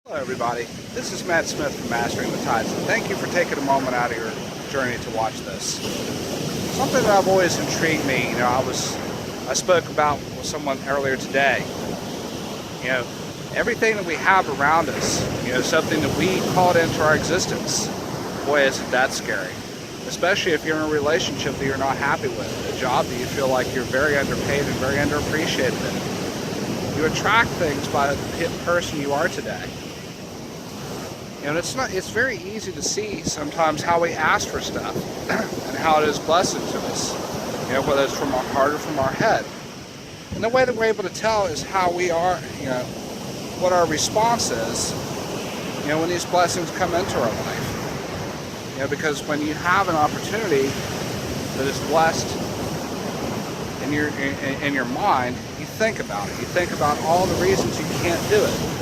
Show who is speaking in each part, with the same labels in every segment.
Speaker 1: Hello everybody, this is Matt Smith from Mastering the Tides, and thank you for taking a moment out of your journey to watch this. Something that I've always intrigued me, I spoke about with someone earlier today. Everything that we have around us, something that we called into our existence. Boy, isn't that scary. Especially if you're in a relationship that you're not happy with, a job that you feel like you're very underpaid and very underappreciated in. You attract things by the person you are today. And it's very easy to see sometimes how we ask for stuff and how it is blessed to us, whether it's from our heart or from our head. And the way that we're able to tell is how we are, what our response is, when these blessings come into our life. Because when you have an opportunity that is blessed in your mind, you think about it. You think about all the reasons you can't do it.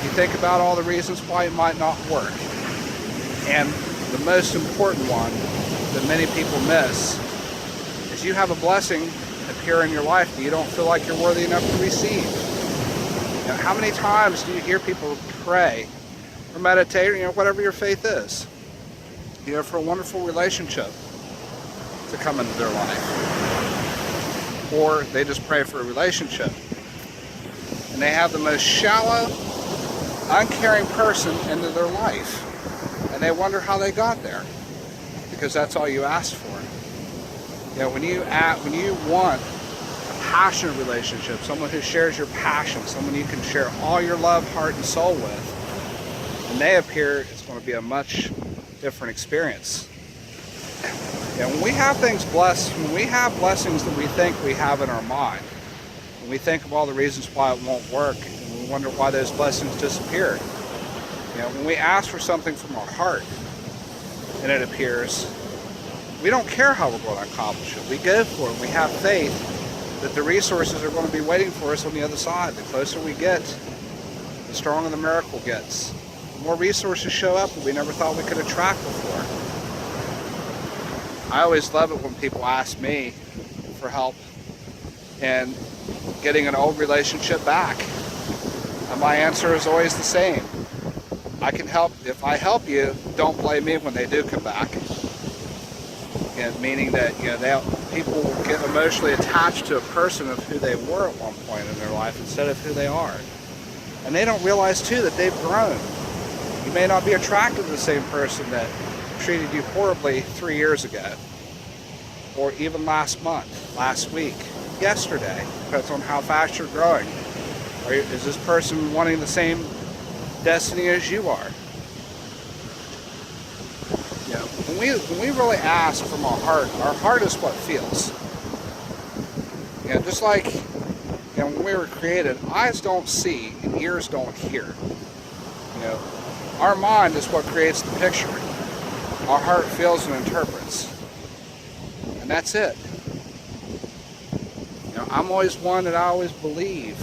Speaker 1: You think about all the reasons why it might not work. And the most important one that many people miss is you have a blessing appear in your life that you don't feel like you're worthy enough to receive. How many times do you hear people pray or meditate, whatever your faith is, for a wonderful relationship to come into their life? Or they just pray for a relationship and they have the most shallow, uncaring person into their life, and they wonder how they got there, because that's all you asked for. When you want a passionate relationship, someone who shares your passion, someone you can share all your love, heart, and soul with, when they appear, it's going to be a much different experience. When we have things blessed, when we have blessings that we think we have in our mind, when we think of all the reasons why it won't work, we wonder why those blessings disappeared. When we ask for something from our heart and it appears, we don't care how we're going to accomplish it. We go for it. We have faith that the resources are going to be waiting for us on the other side. The closer we get, the stronger the miracle gets. The more resources show up that we never thought we could attract before. I always love it when people ask me for help in getting an old relationship back. And my answer is always the same. I can help. If I help you, don't blame me when they do come back. Meaning that people will get emotionally attached to a person of who they were at one point in their life instead of who they are. And they don't realize too that they've grown. You may not be attracted to the same person that treated you horribly 3 years ago, or even last month, last week, yesterday. Depends on how fast you're growing. Is this person wanting the same destiny as you are? When we really ask from our heart is what feels. Just like when we were created, eyes don't see and ears don't hear. Our mind is what creates the picture. Our heart feels and interprets. And that's it. I'm always one that I always believe.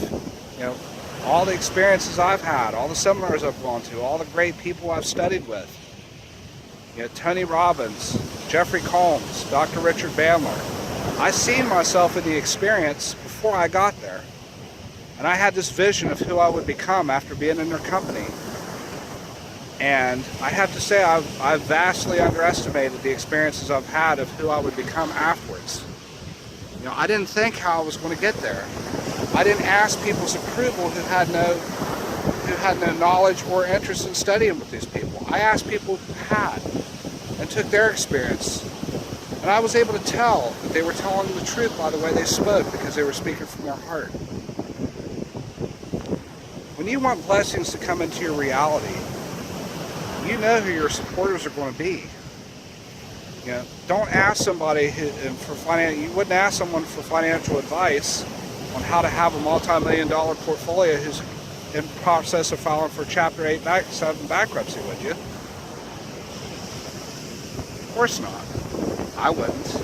Speaker 1: All the experiences I've had, all the seminars I've gone to, all the great people I've studied with. Tony Robbins, Jeffrey Combs, Dr. Richard Bandler. I seen myself in the experience before I got there. And I had this vision of who I would become after being in their company. And I have to say I've vastly underestimated the experiences I've had of who I would become afterwards. I didn't think how I was going to get there. I didn't ask people's approval who had no knowledge or interest in studying with these people. I asked people who had and took their experience. And I was able to tell that they were telling the truth by the way they spoke, because they were speaking from their heart. When you want blessings to come into your reality, you know who your supporters are going to be. Don't ask somebody you wouldn't ask someone for financial advice on how to have a multi-million-dollar portfolio who's in process of filing for Chapter 8, 7 bankruptcy, would you? Of course not. I wouldn't.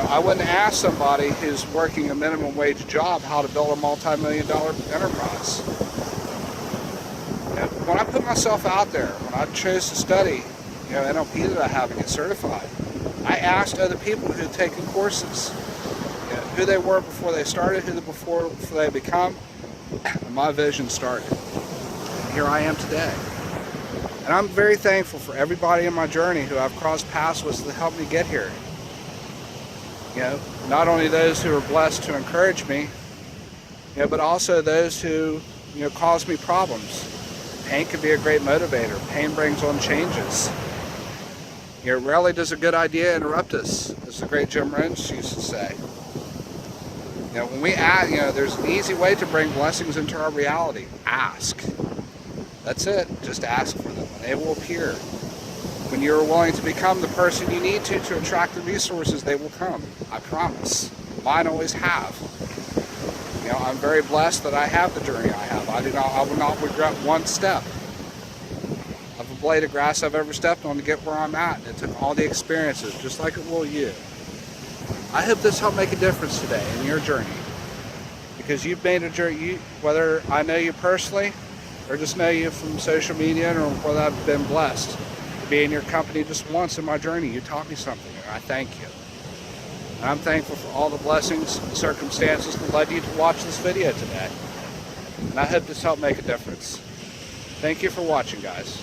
Speaker 1: I wouldn't ask somebody who's working a minimum wage job how to build a multi-million-dollar enterprise. When I put myself out there, when I chose to study, NLP that I have and get certified, I asked other people who had taken courses, who they were before they started, who they before they become, and my vision started. here I am today. And I'm very thankful for everybody in my journey who I've crossed paths with to help me get here. You know, not only those who are blessed to encourage me, you know, but also those who, you know, cause me problems. Pain can be a great motivator. Pain brings on changes. You know, rarely does a good idea interrupt us, as the great Jim Rohn used to say. You know, when we ask, you know, there's an easy way to bring blessings into our reality. Ask. That's it. Just ask for them, and they will appear. When you're willing to become the person you need to attract the resources, they will come. I promise. Mine always have. You know, I'm very blessed that I have the journey I have. I will not regret one step of a blade of grass I've ever stepped on to get where I'm at. And it took all the experiences, just like it will you. I hope this helped make a difference today in your journey. Because you've made a journey, whether I know you personally or just know you from social media, or whether I've been blessed to be in your company just once in my journey, you taught me something, and I thank you. And I'm thankful for all the blessings and circumstances that led you to watch this video today. And I hope this helped make a difference. Thank you for watching, guys.